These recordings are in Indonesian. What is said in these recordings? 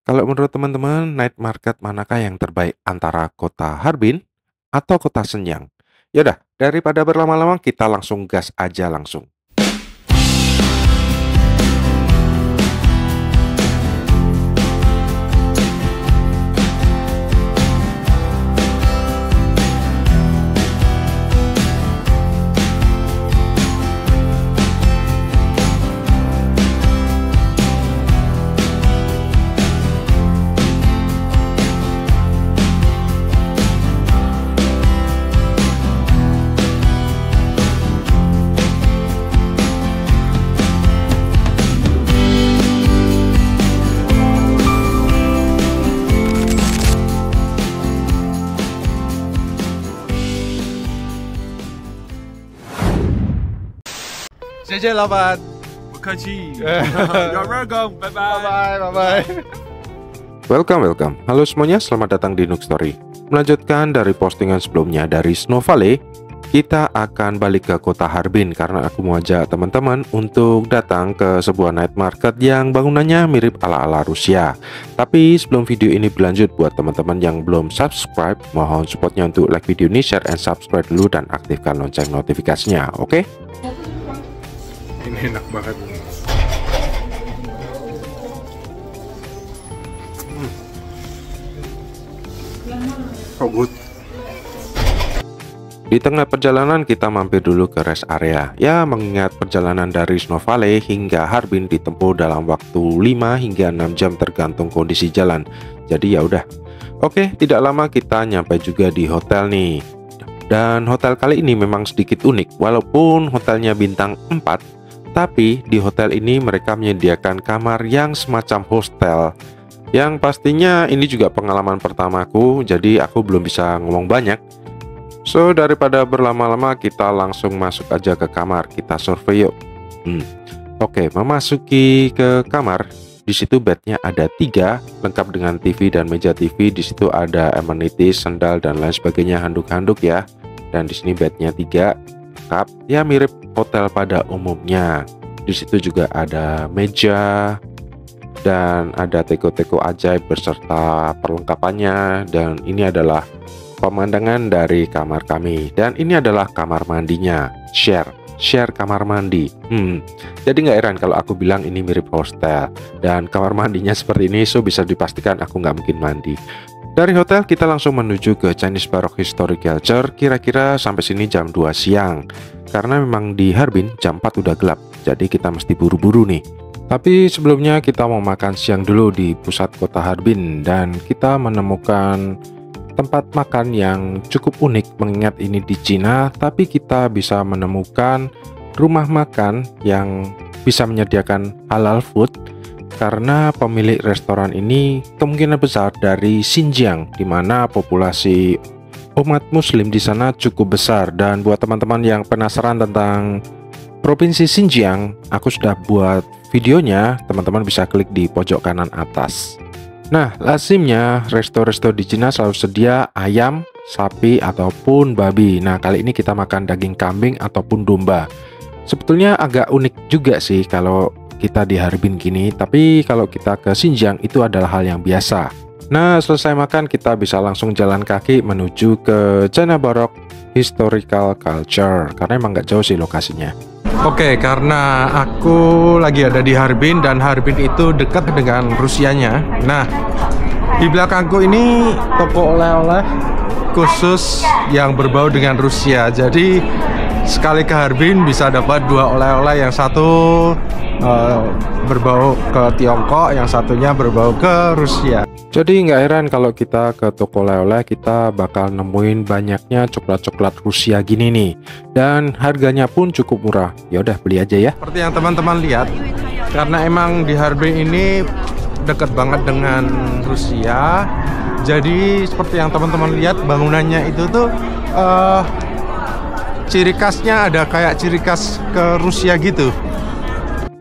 Kalau menurut teman-teman, night market manakah yang terbaik antara kota Harbin atau kota Shenyang? Yaudah, daripada berlama-lama kita langsung gas aja langsung. JJ 老板，不客气。You're welcome. Bye 拜 bye. 拜拜拜。 Welcome. Halo semuanya, selamat datang di Nook Story. Melanjutkan dari postingan sebelumnya dari Snow Valley, kita akan balik ke kota Harbin karena aku mau ajak teman-teman untuk datang ke sebuah night market yang bangunannya mirip ala-ala Rusia. Tapi sebelum video ini berlanjut, buat teman-teman yang belum subscribe, mohon supportnya untuk like video ini, share, and subscribe dulu dan aktifkan lonceng notifikasinya, oke? Ini enak banget. So good. Di tengah perjalanan kita mampir dulu ke rest area. Ya, mengingat perjalanan dari Snow Valley hingga Harbin ditempuh dalam waktu 5 hingga 6 jam tergantung kondisi jalan. Jadi ya udah. Oke, tidak lama kita nyampe juga di hotel nih. Dan hotel kali ini memang sedikit unik. Walaupun hotelnya bintang 4, tapi di hotel ini mereka menyediakan kamar yang semacam hostel. Yang pastinya ini juga pengalaman pertamaku, jadi aku belum bisa ngomong banyak. So, daripada berlama-lama kita langsung masuk aja ke kamar, kita survei yuk. Oke, memasuki ke kamar. Di situ bednya ada 3, lengkap dengan TV dan meja TV. Di situ ada amenities, sendal dan lain sebagainya, handuk-handuk ya. Dan di sini bednya 3, lengkap. Ya mirip hotel pada umumnya. Di situ juga ada meja dan ada teko-teko ajaib beserta perlengkapannya. Dan ini adalah pemandangan dari kamar kami, dan ini adalah kamar mandinya. Share kamar mandi. Jadi nggak heran kalau aku bilang ini mirip hostel. Dan kamar mandinya seperti ini, so bisa dipastikan aku nggak mungkin mandi. Dari hotel kita langsung menuju ke Chinese Baroque Historical Church. Kira-kira sampai sini jam 2 siang. Karena memang di Harbin jam 4 udah gelap, jadi kita mesti buru-buru nih. Tapi sebelumnya kita mau makan siang dulu di pusat kota Harbin. Dan kita menemukan tempat makan yang cukup unik, mengingat ini di Cina, tapi kita bisa menemukan rumah makan yang bisa menyediakan halal food karena pemilik restoran ini kemungkinan besar dari Xinjiang, di mana populasi umat muslim di sana cukup besar. Dan buat teman-teman yang penasaran tentang provinsi Xinjiang, aku sudah buat videonya, teman-teman bisa klik di pojok kanan atas. Nah, lazimnya resto-resto di Cina selalu sedia ayam, sapi, ataupun babi. Nah, kali ini kita makan daging kambing ataupun domba. Sebetulnya agak unik juga sih kalau kita di Harbin gini, tapi kalau kita ke Xinjiang itu adalah hal yang biasa. Nah, selesai makan kita bisa langsung jalan kaki menuju ke China Baroque Historical Culture, karena emang nggak jauh sih lokasinya. Oke, karena aku lagi ada di Harbin dan Harbin itu dekat dengan Rusianya. Nah, di belakangku ini toko oleh-oleh khusus yang berbau dengan Rusia. Jadi sekali ke Harbin bisa dapat 2 oleh-oleh, yang satu berbau ke Tiongkok, yang satunya berbau ke Rusia. Jadi nggak heran kalau kita ke toko oleh-oleh kita bakal nemuin banyaknya coklat-coklat Rusia gini nih. Dan harganya pun cukup murah. Ya udah beli aja ya. Seperti yang teman-teman lihat, karena emang di Harbin ini dekat banget dengan Rusia. Jadi seperti yang teman-teman lihat, bangunannya itu tuh ciri khasnya ada kayak ciri khas ke Rusia gitu.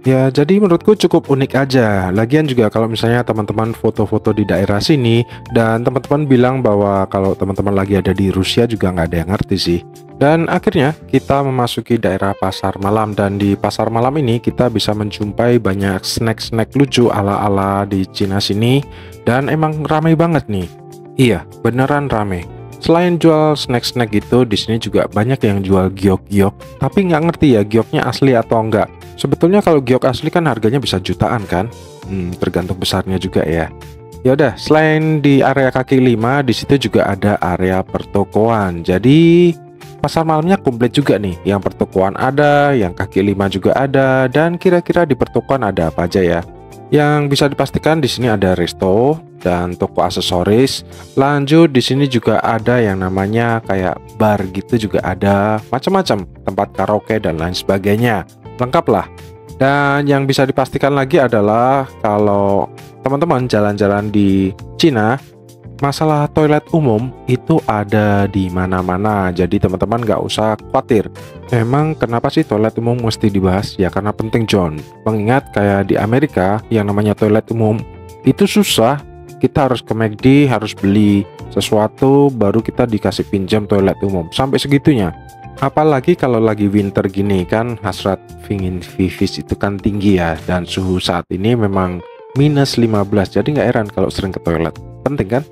Ya, jadi menurutku cukup unik aja. Lagian juga kalau misalnya teman-teman foto-foto di daerah sini dan teman-teman bilang bahwa kalau teman-teman lagi ada di Rusia juga nggak ada yang ngerti sih. Dan akhirnya kita memasuki daerah pasar malam, dan di pasar malam ini kita bisa menjumpai banyak snack-snack lucu ala-ala di Cina sini, dan emang ramai banget nih. Iya, beneran ramai. Selain jual snack-snack gitu, di sini juga banyak yang jual giok-giok, tapi nggak ngerti ya gioknya asli atau enggak. Sebetulnya kalau giok asli kan harganya bisa jutaan kan? Tergantung besarnya juga ya. Ya udah, selain di area kaki lima, di situ juga ada area pertokoan. Jadi pasar malamnya komplit juga nih. Yang pertokoan ada, yang kaki lima juga ada, dan kira-kira di pertokoan ada apa aja ya? Yang bisa dipastikan di sini ada resto dan toko aksesoris. Lanjut di sini juga ada yang namanya kayak bar gitu juga ada, macam-macam, tempat karaoke dan lain sebagainya. Lengkap lah. Dan yang bisa dipastikan lagi adalah kalau teman-teman jalan-jalan di Cina, masalah toilet umum itu ada di mana-mana. Jadi teman-teman nggak usah khawatir. Emang kenapa sih toilet umum mesti dibahas? Ya karena penting John. Mengingat kayak di Amerika yang namanya toilet umum itu susah. Kita harus ke McD, harus beli sesuatu, baru kita dikasih pinjam toilet umum. Sampai segitunya. Apalagi kalau lagi winter gini kan, hasrat pingin pipis itu kan tinggi ya. Dan suhu saat ini memang minus 15. Jadi nggak heran kalau sering ke toilet. Penting kan?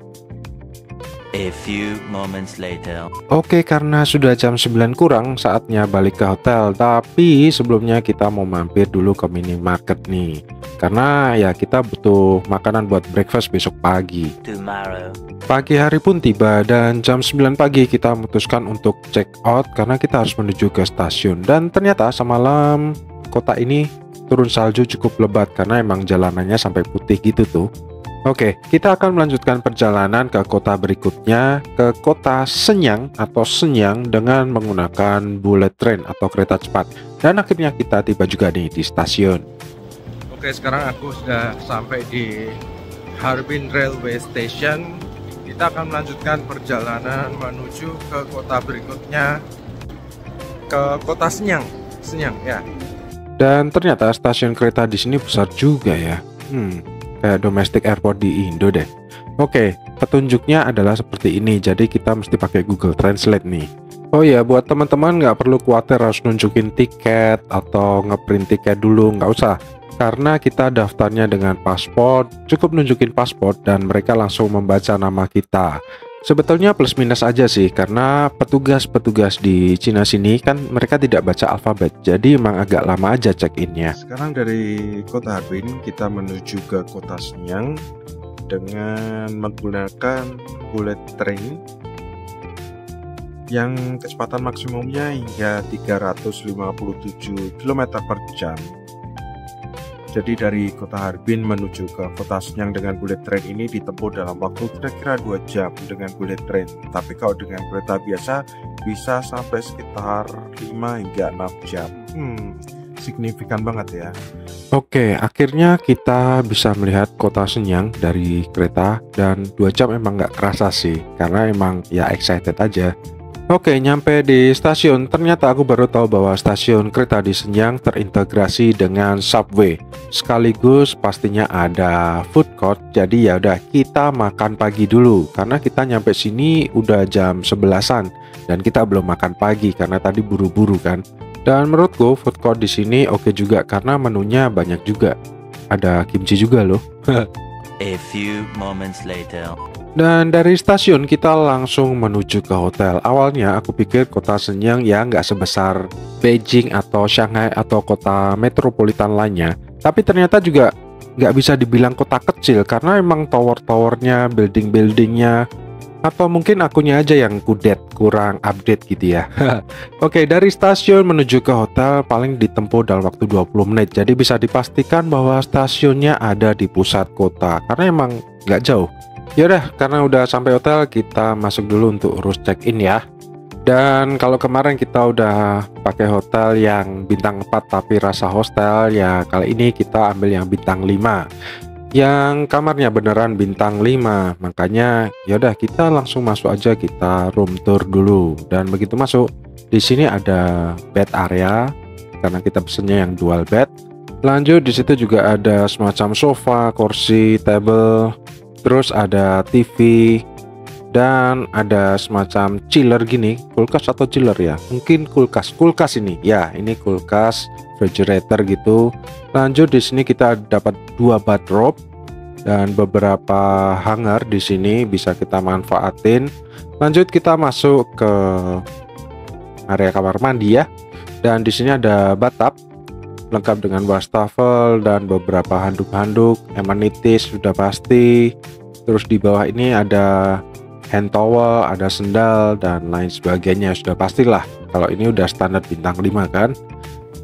A few moments later. Oke, karena sudah jam 9 kurang, saatnya balik ke hotel. Tapi sebelumnya kita mau mampir dulu ke minimarket nih. Karena ya kita butuh makanan buat breakfast besok pagi. Tomorrow. Pagi hari pun tiba dan jam 9 pagi kita memutuskan untuk check out karena kita harus menuju ke stasiun. Dan ternyata semalam kota ini turun salju cukup lebat karena emang jalanannya sampai putih gitu tuh. Oke, kita akan melanjutkan perjalanan ke kota berikutnya, ke kota Shenyang atau Shenyang dengan menggunakan bullet train atau kereta cepat. Dan akhirnya kita tiba juga nih di stasiun. Oke, sekarang aku sudah sampai di Harbin Railway Station. Kita akan melanjutkan perjalanan menuju ke kota berikutnya, ke kota Shenyang. Shenyang ya. Dan ternyata stasiun kereta di sini besar juga ya. Kayak domestic airport di Indo deh. Oke, petunjuknya adalah seperti ini. Jadi kita mesti pakai Google Translate nih. Oh ya, buat teman-teman nggak perlu khawatir harus nunjukin tiket atau ngeprint tiket dulu, nggak usah. Karena kita daftarnya dengan paspor, cukup nunjukin paspor dan mereka langsung membaca nama kita. Sebetulnya plus minus aja sih, karena petugas-petugas di Cina sini kan mereka tidak baca alfabet, jadi emang agak lama aja check-innya. Sekarang dari kota Harbin kita menuju ke kota Shenyang dengan menggunakan bullet train yang kecepatan maksimumnya hingga 357 km per jam. Jadi dari kota Harbin menuju ke kota Shenyang dengan bullet train ini ditempuh dalam waktu kira-kira 2 jam dengan bullet train. Tapi kalau dengan kereta biasa bisa sampai sekitar 5 hingga 6 jam. Signifikan banget ya. Oke, akhirnya kita bisa melihat kota Shenyang dari kereta dan 2 jam emang nggak kerasa sih, karena emang ya excited aja. Oke, nyampe di stasiun, ternyata aku baru tahu bahwa stasiun kereta di Shenyang terintegrasi dengan subway. Sekaligus pastinya ada food court, jadi ya udah kita makan pagi dulu. Karena kita nyampe sini udah jam 11-an dan kita belum makan pagi karena tadi buru-buru kan. Dan menurutku food court di sini oke juga karena menunya banyak juga. Ada kimchi juga loh. A few moments later. Dan dari stasiun kita langsung menuju ke hotel. Awalnya aku pikir kota Shenyang ya nggak sebesar Beijing atau Shanghai atau kota metropolitan lainnya. Tapi ternyata juga nggak bisa dibilang kota kecil karena emang tower-towernya, building-buildingnya, atau mungkin akunya aja yang kudet, kurang update gitu ya. Oke, dari stasiun menuju ke hotel paling ditempuh dalam waktu 20 menit. Jadi bisa dipastikan bahwa stasiunnya ada di pusat kota karena emang nggak jauh. Yaudah, karena udah sampai hotel kita masuk dulu untuk urus check-in ya. Dan kalau kemarin kita udah pakai hotel yang bintang 4 tapi rasa hostel, ya kali ini kita ambil yang bintang 5. Yang kamarnya beneran bintang 5. Makanya yaudah kita langsung masuk aja, kita room tour dulu. Dan begitu masuk, di sini ada bed area karena kita pesennya yang dual bed. Lanjut di situ juga ada semacam sofa, kursi, table. Terus ada TV, dan ada semacam chiller gini, kulkas atau chiller ya, mungkin kulkas ini ya, ini kulkas refrigerator gitu. Lanjut di sini kita dapat 2 bathrobe dan beberapa hanger di sini bisa kita manfaatin. Lanjut kita masuk ke area kamar mandi ya, dan di sini ada bathtub lengkap dengan wastafel dan beberapa handuk-handuk, amenities sudah pasti. Terus di bawah ini ada hand towel, ada sendal dan lain sebagainya, sudah pastilah. Kalau ini udah standar bintang 5 kan.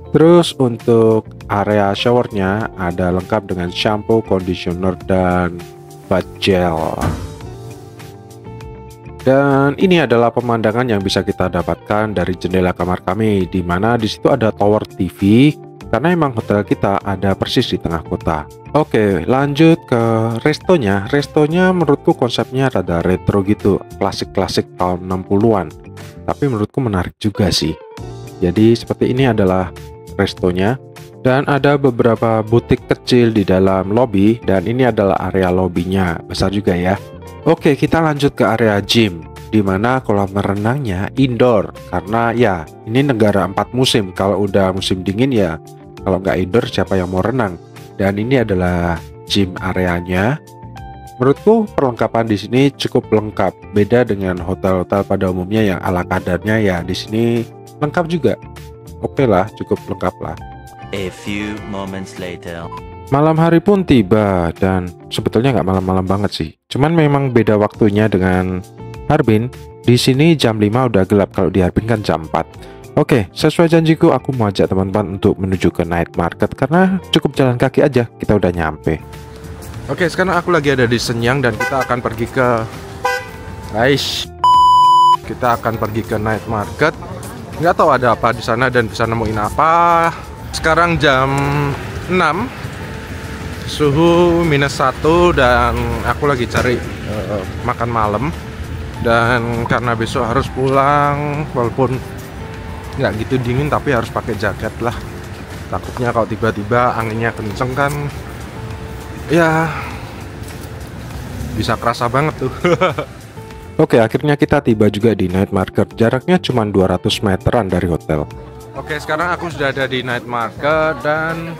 Terus untuk area showernya ada lengkap dengan shampoo, conditioner dan bath gel. Dan ini adalah pemandangan yang bisa kita dapatkan dari jendela kamar kami, di mana di situ ada tower TV karena emang hotel kita ada persis di tengah kota. Oke, lanjut ke restonya. Restonya menurutku konsepnya rada retro gitu, klasik-klasik tahun 60-an. Tapi menurutku menarik juga sih. Jadi seperti ini adalah restonya, dan ada beberapa butik kecil di dalam lobby, dan ini adalah area lobbynya, besar juga ya. Oke, kita lanjut ke area gym, di mana kolam renangnya indoor karena ya ini negara 4 musim. Kalau udah musim dingin ya, kalau nggak indoor siapa yang mau renang. Dan ini adalah gym areanya. Menurutku perlengkapan di sini cukup lengkap, beda dengan hotel-hotel pada umumnya yang ala kadarnya ya. Di sini lengkap juga. Oke lah, cukup lengkap lah. A few moments later. Malam hari pun tiba, dan sebetulnya nggak malam-malam banget sih. Cuman memang beda waktunya dengan Harbin. Di sini jam 5 udah gelap, kalau di Harbin kan jam 4. Oke, sesuai janjiku aku mau ajak teman-teman untuk menuju ke night market karena cukup jalan kaki aja kita udah nyampe. Oke, sekarang aku lagi ada di Shenyang dan kita akan pergi ke kita akan pergi ke night market. Nggak tahu ada apa di sana dan bisa nemuin apa. Sekarang jam 6, suhu -1, dan aku lagi cari makan malam. Dan karena besok harus pulang, walaupun nggak gitu dingin tapi harus pakai jaket lah. Takutnya kalau tiba-tiba anginnya kenceng kan, ya bisa kerasa banget tuh. Oke, akhirnya kita tiba juga di night market. Jaraknya cuma 200 meteran dari hotel. Oke, sekarang aku sudah ada di night market dan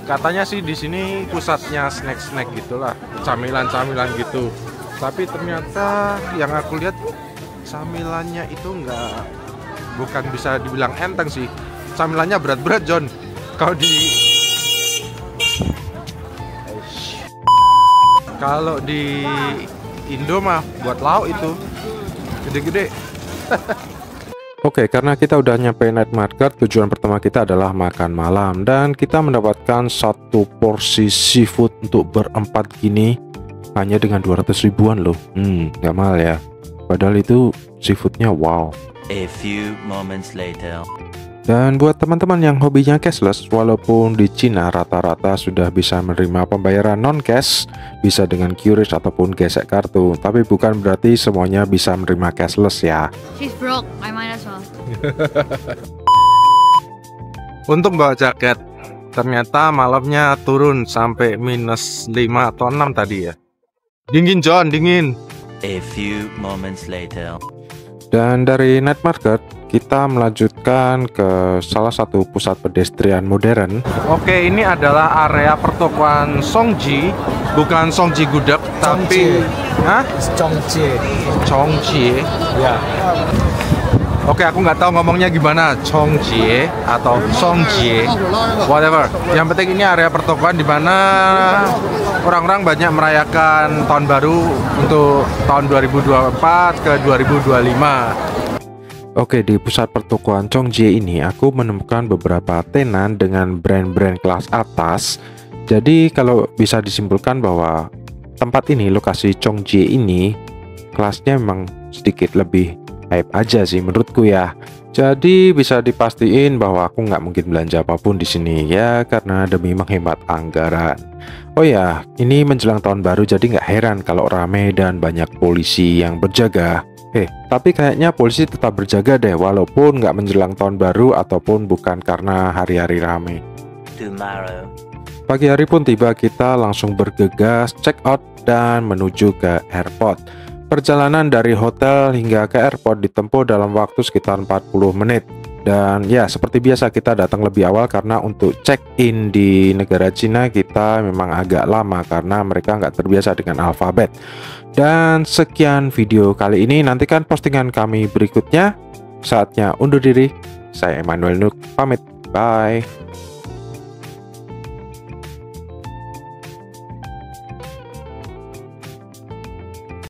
katanya sih di sini pusatnya snack-snack gitulah, camilan-camilan gitu. Tapi ternyata yang aku lihat camilannya itu bukan bisa dibilang enteng sih. Camilannya berat-berat, John. Kalau di Indo mah buat lauk itu gede-gede. Oke, karena kita udah nyampe night market, tujuan pertama kita adalah makan malam, dan kita mendapatkan 1 porsi seafood untuk berempat gini hanya dengan 200 ribuan loh. Nggak mahal ya. Padahal itu seafoodnya wow. A few moments later. Dan buat teman-teman yang hobinya cashless, walaupun di Cina rata-rata sudah bisa menerima pembayaran non-cash, bisa dengan QRIS ataupun gesek kartu, tapi bukan berarti semuanya bisa menerima cashless ya. She's broke, I might as well. Untuk bawa jaket, ternyata malamnya turun sampai -5 atau 6 tadi ya. Dingin John, dingin. A few moments later. Dan dari night market kita melanjutkan ke salah satu pusat pedestrian modern. Oke, ini adalah area pertokoan Songji, bukan Songji gudeg, tapi Chongji. Ya. Oke, aku nggak tahu ngomongnya gimana, Chongji atau Songji, whatever. Yang penting ini area pertokoan di mana orang-orang banyak merayakan tahun baru untuk tahun 2024 ke 2025. Oke, di pusat pertokoan Chongji ini aku menemukan beberapa tenan dengan brand-brand kelas atas. Jadi kalau bisa disimpulkan bahwa tempat ini, lokasi Chongji ini, kelasnya memang sedikit lebih hype aja sih menurutku ya. Jadi bisa dipastiin bahwa aku nggak mungkin belanja apapun di sini ya, karena demi menghemat anggaran. Oh ya, ini menjelang tahun baru jadi nggak heran kalau rame dan banyak polisi yang berjaga. Tapi kayaknya polisi tetap berjaga deh, walaupun nggak menjelang tahun baru ataupun bukan karena hari-hari rame. Tomorrow. Pagi hari pun tiba, kita langsung bergegas check out dan menuju ke airport. Perjalanan dari hotel hingga ke airport ditempuh dalam waktu sekitar 40 menit. Dan ya, seperti biasa kita datang lebih awal karena untuk check-in di negara Cina kita memang agak lama karena mereka nggak terbiasa dengan alfabet. Dan sekian video kali ini, nantikan postingan kami berikutnya. Saatnya undur diri. Saya Emmanuel Nuk, pamit. Bye.